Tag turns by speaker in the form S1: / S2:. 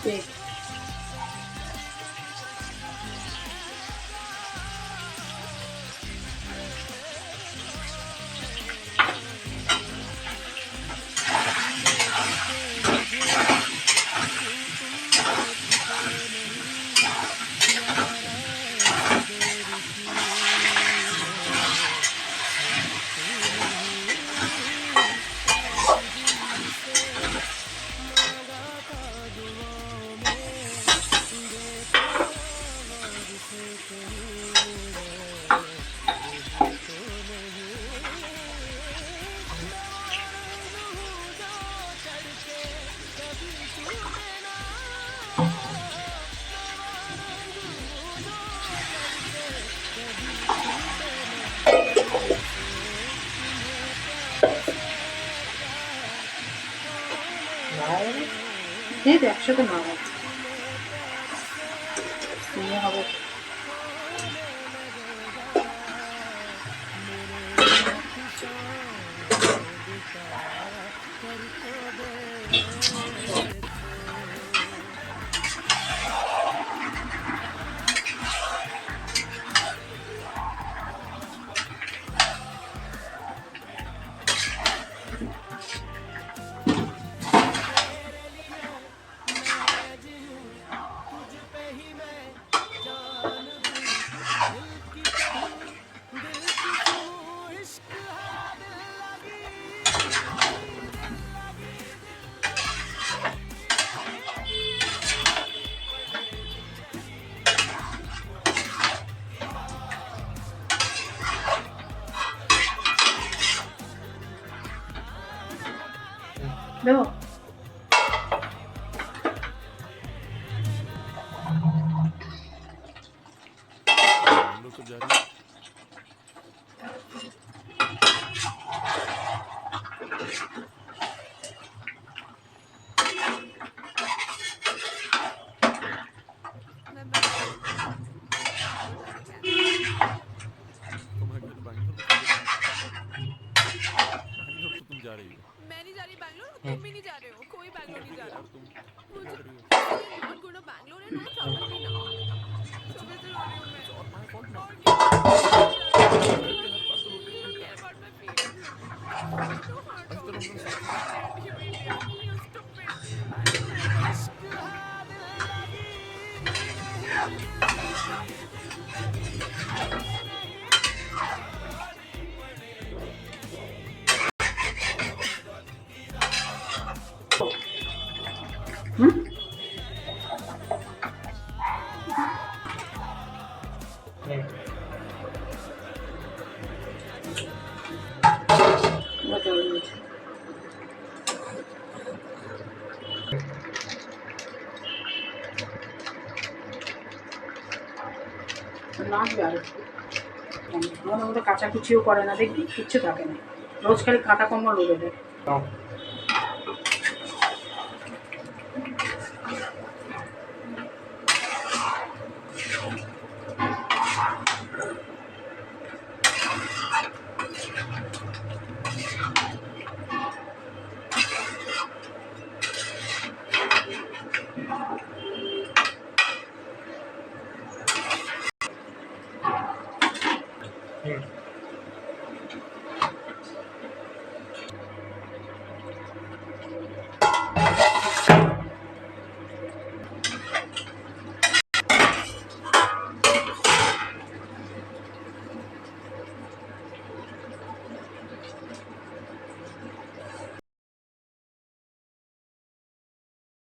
S1: ঠিক। দিয়ে দে, একসাথে নাও, নিয়ে হবে। দাও।
S2: तो जा रही बैंगलोर तो तुम जा रही हो।
S3: मैं नहीं जा रही बैंगलोर, तुम भी नहीं जा रहे हो, कोई बैंगलोर नहीं जा रहा।
S2: यार तुम लड़ रही हो।
S3: Not going to Bangalore and no trouble me now. सुबह से रो रही हूँ मैं।
S2: It's all my fault now.
S3: और क्या, मैं जा रही हूँ।
S2: घर पे हर बार तो रोती
S3: You
S2: थी
S3: don't
S2: क्या?
S3: care about my feelings. I know how
S2: आज
S3: to
S2: तो रोना शुरू कर दिया।
S3: send you India. You stupid. इश्क है दिल लगी नहीं,
S1: হুম, লাগবে আর একটু। আমাদের মধ্যে কাচাকুচিও করে না, দেখবি কিচ্ছু থাকে না, রোজ খালি কাঁটা কম্বল উড়ে দেয়।